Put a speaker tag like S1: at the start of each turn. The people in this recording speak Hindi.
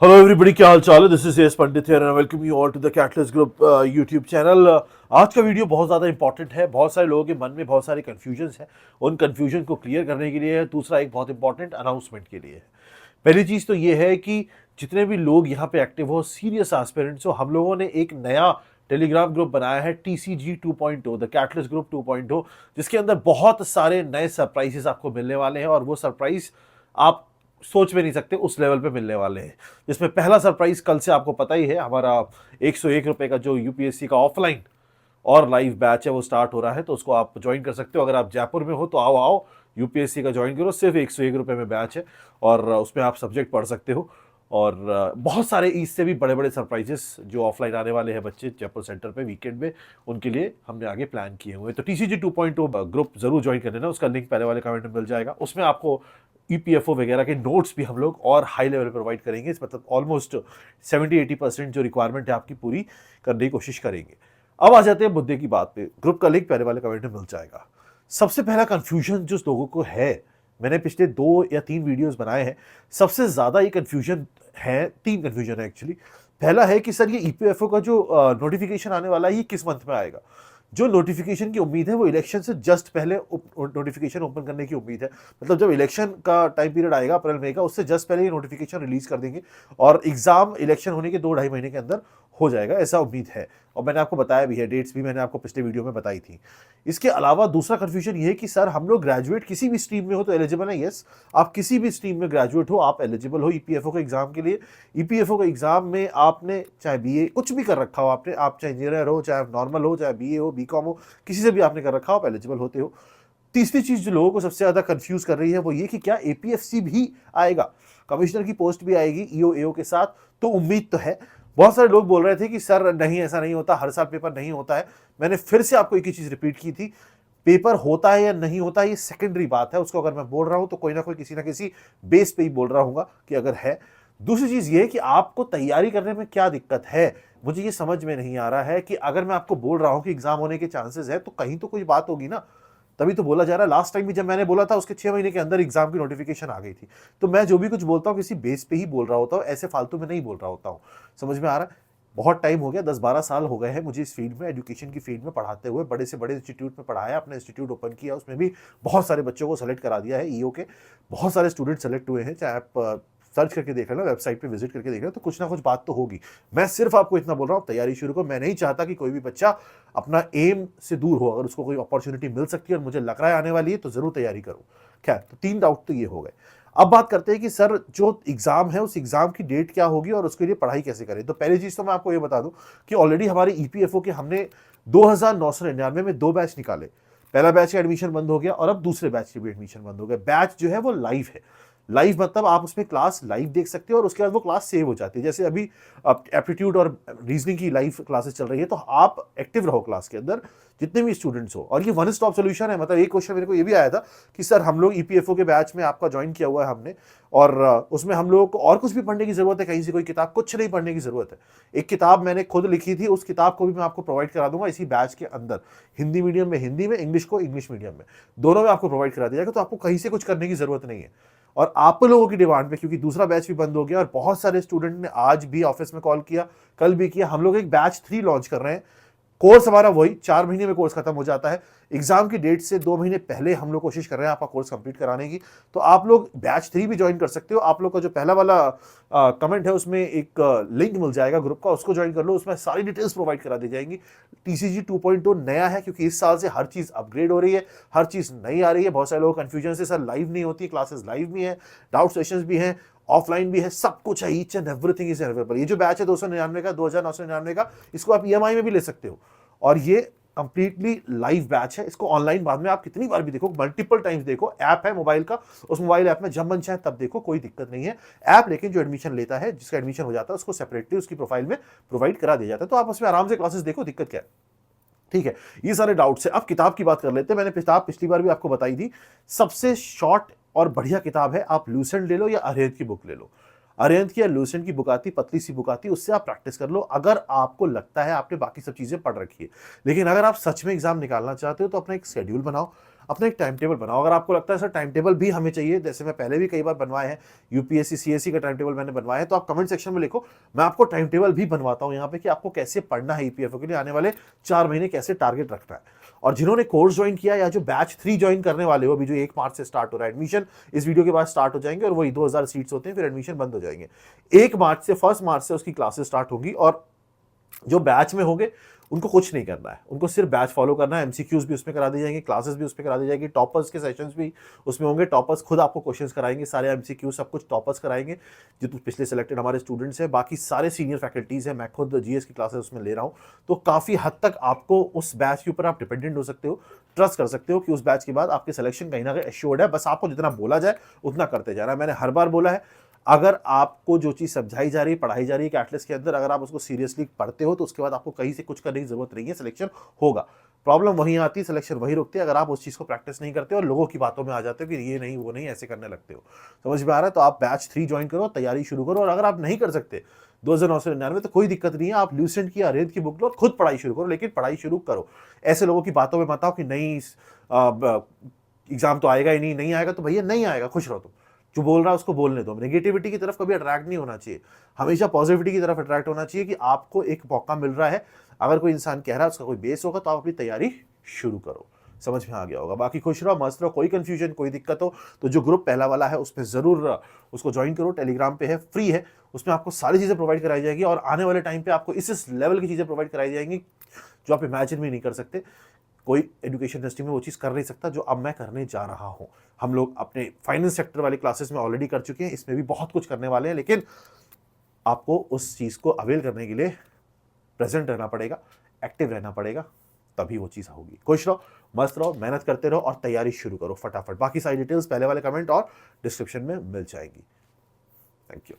S1: हेलो एवरीबॉडी, क्या हाल चाल है। This is S Pandit here and welcome you all to the catalyst group YouTube channel. आज का वीडियो बहुत ज़्यादा इंपॉर्टेंट है। बहुत सारे लोगों के मन में बहुत सारे कन्फ्यूजन्स हैं। उन कन्फ्यूजन को क्लियर करने के लिए है। दूसरा एक बहुत इंपॉर्टेंट अनाउंसमेंट के लिए है। पहली चीज़ तो ये है कि जितने भी लोग यहाँ पे एक्टिव हो, सीरियस एस्पिरेंट्स हो, हम लोगों ने एक नया टेलीग्राम ग्रुप बनाया है, TCG 2.0, द कैटलिस्ट ग्रुप 2.0, जिसके अंदर बहुत सारे नए सरप्राइजेस आपको मिलने वाले हैं। और वो सरप्राइज आप सोच भी नहीं सकते उस लेवल पे मिलने वाले हैं। जिसमें पहला सरप्राइज कल से आपको पता ही है, हमारा 101 रुपए का जो यूपीएससी का ऑफलाइन और लाइव बैच है वो स्टार्ट हो रहा है। तो उसको आप ज्वाइन कर सकते हो। अगर आप जयपुर में हो तो आओ आओ, यूपीएससी का ज्वाइन करो। सिर्फ 101 रुपए में बैच है और उसमें आप सब्जेक्ट पढ़ सकते हो। और बहुत सारे इससे भी बड़े बड़े सरप्राइजेस जो ऑफलाइन आने वाले हैं बच्चे जयपुर सेंटर पे वीकेंड में, उनके लिए हमने आगे प्लान किए हुए हैं। तो TCG 2.0 ग्रुप जरूर ज्वाइन कर लेना। उसका लिंक पहले वाले कमेंट में मिल जाएगा। उसमें आपको EPFO वगैरह के नोट्स भी हम लोग और हाई लेवल पर प्रोवाइड करेंगे। मतलब ऑलमोस्ट 70-80% जो रिक्वायरमेंट है आपकी पूरी करने की कोशिश करेंगे। अब आ जाते हैं मुद्दे की बात पे। ग्रुप का लिंक पहले वाले कमेंट में मिल जाएगा। सबसे पहला कंफ्यूजन जो लोगों को है, मैंने पिछले 2 या 3 वीडियोस बनाए हैं। सबसे ज्यादा ये कंफ्यूजन है, 3 कंफ्यूजन है एक्चुअली। पहला है कि सर ये EPFO का जो नोटिफिकेशन आने वाला है ये किस मंथ में आएगा। जो नोटिफिकेशन की उम्मीद है वो इलेक्शन से जस्ट पहले नोटिफिकेशन ओपन करने की उम्मीद है। मतलब जब इलेक्शन का टाइम पीरियड आएगा अप्रैल मई का, उससे जस्ट पहले ये नोटिफिकेशन रिलीज कर देंगे और एग्जाम इलेक्शन होने के 2-2.5 महीने के अंदर हो जाएगा, ऐसा उम्मीद है। और मैंने आपको बताया भी है, डेट्स भी मैंने आपको पिछले वीडियो में बताई थी। इसके अलावा दूसरा कंफ्यूजन ये है कि सर हम लोग ग्रेजुएट किसी भी स्ट्रीम में हो तो एलिजिबल है। यस, आप किसी भी स्ट्रीम में ग्रेजुएट हो आप एलिजिबल हो EPFO के एग्जाम के लिए। EPFO के एग्जाम में आपने चाहे BA कुछ भी कर रखा हो, आपने, आप चाहे इंजीनियर हो, चाहे नॉर्मल हो, चाहे BA हो, BCom हो, किसी से भी आपने कर रखा हो, आप एलिजिबल होते हो। तीसरी चीज जो लोगों को सबसे ज्यादा कंफ्यूज कर रही है वो ये कि क्या APFC भी आएगा, कमिश्नर की पोस्ट भी आएगी EO AO के साथ। तो उम्मीद तो है। बहुत सारे लोग बोल रहे थे कि सर नहीं, ऐसा नहीं होता, हर साल पेपर नहीं होता है। मैंने फिर से आपको एक ही चीज रिपीट की थी, पेपर होता है या नहीं होता है ये सेकेंडरी बात है। उसको अगर मैं बोल रहा हूं तो कोई ना कोई किसी ना किसी बेस पे ही बोल रहा हूँ कि अगर है। दूसरी चीज ये है कि आपको तैयारी करने में क्या दिक्कत है। मुझे ये समझ में नहीं आ रहा है कि अगर मैं आपको बोल रहा हूं कि एग्जाम होने के चांसेस है तो कहीं तो कोई बात होगी ना, तभी तो बोला जा रहा है। लास्ट टाइम भी जब मैंने बोला था उसके 6 महीने के अंदर एग्जाम की नोटिफिकेशन आ गई थी। तो मैं जो भी कुछ बोलता हूँ किसी बेस पे ही बोल रहा होता हूँ, ऐसे फालतू में नहीं बोल रहा होता हूँ। समझ में आ रहा है। बहुत टाइम हो गया, 10-12 साल हो गए हैं मुझे इस फील्ड में, एजुकेशन की फील्ड में पढ़ाते हुए। बड़े से बड़े इंस्टीट्यूट में पढ़ाया, अपना इंस्टीट्यूट ओपन किया, उसमें भी बहुत सारे बच्चों को सेलेक्ट करा दिया है। EO के बहुत सारे स्टूडेंट सेलेक्ट हुए हैं। चाहे आप सर्च करके देख लेना, वेबसाइट पे विजिट करके देख लेना, तो कुछ ना कुछ बात तो होगी। मैं सिर्फ आपको इतना बोल रहा हूँ, तैयारी शुरू करो। मैं नहीं चाहता कि कोई भी बच्चा अपना एम से दूर हो। अगर उसको कोई अपॉर्चुनिटी मिल सकती है और मुझे लग रहा है आने वाली है तो जरूर तैयारी करो। खैर, तो 3 डाउट तो ये हो गए। अब बात करते हैं कि सर जो एग्जाम है उस एग्जाम की डेट क्या होगी और उसके लिए पढ़ाई कैसे करें। तो पहली चीज तो मैं आपको ये बता दूं कि ऑलरेडी हमारे EPFO के हमने 2999 में 2 बैच निकाले। पहला बैच का एडमिशन बंद हो गया और अब दूसरे बैच के भी एडमिशन बंद हो गया। बैच जो है वो लाइव है। लाइव मतलब आप उसमें क्लास लाइव देख सकते हो और उसके बाद वो क्लास सेव हो जाती है। जैसे अभी एप्टीट्यूड और रीजनिंग की लाइव क्लासेस चल रही है, तो आप एक्टिव रहो क्लास के अंदर जितने भी स्टूडेंट्स हो। और ये वन स्टॉप सोल्यूशन है। मतलब एक क्वेश्चन मेरे को ये भी आया था कि सर हम लोग EPFO के बैच में आपका ज्वाइन किया हुआ है हमने, और उसमें हम लोगों को और कुछ भी पढ़ने की जरूरत है, कहीं से कोई किताब कुछ नहीं पढ़ने की जरूरत है। एक किताब मैंने खुद लिखी थी, उस किताब को भी मैं आपको प्रोवाइड करा दूंगा इसी बैच के अंदर। हिंदी मीडियम में हिंदी में, इंग्लिश को इंग्लिश मीडियम में, दोनों में आपको प्रोवाइड करा दिया जाएगा। तो आपको कहीं से कुछ करने की जरूरत नहीं है। और आप लोगों की डिमांड पे, क्योंकि दूसरा बैच भी बंद हो गया और बहुत सारे स्टूडेंट ने आज भी ऑफिस में कॉल किया, कल भी किया, हम लोग एक बैच 3 लॉन्च कर रहे हैं। कोर्स हमारा वही 4 महीने में कोर्स खत्म हो जाता है। एग्जाम की डेट से 2 महीने पहले हम लोग कोशिश कर रहे हैं आपका कोर्स कंप्लीट कराने की। तो आप लोग बैच 3 भी ज्वाइन कर सकते हो। आप लोग का जो पहला वाला कमेंट है उसमें एक लिंक मिल जाएगा ग्रुप का, उसको ज्वाइन कर लो। उसमें सारी डिटेल्स प्रोवाइड करा दी जाएंगी। TCG 2.0 नया है क्योंकि इस साल से हर चीज अपग्रेड हो रही है, हर चीज नई आ रही है। बहुत सारे लोग कंफ्यूजन से सर लाइव नहीं होती, क्लासेस लाइव भी है, डाउट सेशंस भी हैं, ऑफलाइन भी है, सब कुछ है। Each and everything is available. ये जो बैच है 299 का, 2999 का, इसको आप EMI में भी ले सकते हो। और ये कंप्लीटली लाइव बैच है। इसको ऑनलाइन बाद में आप कितनी बार भी देखो, मल्टीपल टाइम्स देखो। ऐप है मोबाइल का, उस मोबाइल ऐप में जब मन चाहे तब देखो, कोई दिक्कत नहीं है। ऐप लेकिन जो एडमिशन लेता है, जिसका एडमिशन हो जाता है, उसको सेपरेटली उसकी प्रोफाइल में प्रोवाइड करा दिया जाता है। तो आप उसमें आराम से क्लासेस देखो, दिक्कत क्या है। ठीक है, ये सारे डाउट्स है। अब किताब की बात कर लेते हैं। मैंने किताब पिछली बार भी आपको बताई थी। सबसे शॉर्ट और बढ़िया किताब है, आप लूसेंट ले लो या अरिहंत की बुक ले लो। अरिहंत की या लूसेंट की बुक आती, पतली सी बुक आती, उससे आप प्रैक्टिस कर लो। अगर आपको लगता है आपने बाकी सब चीजें पढ़ रखी है, लेकिन अगर आप सच में एग्जाम निकालना चाहते हो तो अपना एक शेड्यूल बनाओ, अपना एक टाइम टेबल बनाओ। अगर आपको लगता है सर टाइम टेबल भी हमें चाहिए, जैसे मैं पहले भी कई बार बनवाए हैं, यूपीएससी सीएससी का टाइम टेबल मैंने बनवाया है, तो आप कमेंट सेक्शन में लिखो, मैं आपको टाइम टेबल भी बनवाता हूं यहाँ पे कि आपको कैसे पढ़ना है ईपीएफओ के लिए, आने वाले 4 महीने कैसे टारगेट रखना है। और जिन्होंने कोर्स ज्वाइन किया या जो बैच 3 ज्वाइन करने वाले हो, अभी जो 1 मार्च से स्टार्ट हो रहा है, एडमिशन इस वीडियो के बाद स्टार्ट हो जाएंगे और वही 2000 सीट्स होते हैं, फिर एडमिशन बंद हो जाएंगे। 1 मार्च से 1 मार्च से उसकी क्लासेस स्टार्ट होगी और जो बैच में होंगे उनको कुछ नहीं करना है, उनको सिर्फ बैच फॉलो करना है। एमसीक्यूज भी उसमें करा दी जाएंगे, क्लासेस भी उसमें करा दी जाएगी, टॉपर्स के सेशंस भी उसमें होंगे, टॉपर्स खुद आपको क्वेश्चंस कराएंगे, सारे एमसीक्यू सब कुछ टॉपर्स कराएंगे जो पिछले सेलेक्टेड हमारे स्टूडेंट्स हैं, बाकी सारे सीनियर फैकल्टीज हैं, मैं खुद जीएस की क्लासेस उसमें ले रहा हूँ। तो काफ़ी हद तक आपको उस बैच के ऊपर आप डिपेंडेंट हो सकते हो, ट्रस्ट कर सकते हो कि उस बैच के बाद आपके सिलेक्शन कहीं ना कहीं एश्योर्ड है। बस आपको जितना बोला जाए उतना करते जाना है। मैंने हर बार बोला है, अगर आपको जो चीज़ समझाई जा रही है, पढ़ाई जा रही है कैटलिस्ट के अंदर, अगर आप उसको सीरियसली पढ़ते हो तो उसके बाद आपको कहीं से कुछ करने की जरूरत नहीं है, सिलेक्शन होगा। प्रॉब्लम वहीं आती है, सिलेक्शन वहीं रुकती है अगर आप उस चीज़ को प्रैक्टिस नहीं करते और लोगों की बातों में आ जाते हो कि ये नहीं वो नहीं, ऐसे करने लगते हो। समझ में आ रहा है? तो आप बैच 3 ज्वाइन करो, तैयारी शुरू करो। और अगर आप नहीं कर सकते 2999 तो कोई दिक्कत नहीं है, आप ल्यूसेंट की अरेंज की बुक लो और खुद पढ़ाई शुरू करो, लेकिन पढ़ाई शुरू करो। ऐसे लोगों की बातों में मत आओ कि नहीं एग्जाम तो आएगा ही नहीं, नहीं आएगा तो भैया नहीं आएगा, खुश रहो तुम। जो बोल रहा है उसको बोलने दो। नेगेटिविटी की तरफ कभी अट्रैक्ट नहीं होना चाहिए, हमेशा पॉजिटिविटी की तरफ अट्रैक्ट होना चाहिए कि आपको एक मौका मिल रहा है। अगर कोई इंसान कह रहा है उसका कोई बेस होगा तो आप अपनी तैयारी शुरू करो। समझ में आ गया होगा। बाकी खुश रहो, मस्त रहो। कोई कंफ्यूजन कोई दिक्कत हो तो जो ग्रुप पहला वाला है उसमें जरूर उसको ज्वाइन करो, टेलीग्राम पे है, फ्री है, उसमें आपको सारी चीजें प्रोवाइड कराई जाएगी और आने वाले टाइम पे आपको इस लेवल की चीजें प्रोवाइड कराई जाएंगी जो आप इमेजिन भी नहीं कर सकते। कोई एजुकेशन इंडस्ट्री में वो चीज़ कर नहीं सकता जो अब मैं करने जा रहा हूं। हम लोग अपने फाइनेंस सेक्टर वाली क्लासेस में ऑलरेडी कर चुके हैं, इसमें भी बहुत कुछ करने वाले हैं, लेकिन आपको उस चीज़ को अवेल करने के लिए प्रेजेंट रहना पड़ेगा, एक्टिव रहना पड़ेगा, तभी वो चीज़ होगी। खुश रहो, मस्त रहो, मेहनत करते रहो और तैयारी शुरू करो फटाफट। बाकी सारी डिटेल्स पहले वाले कमेंट और डिस्क्रिप्शन में मिल जाएगी। Thank you.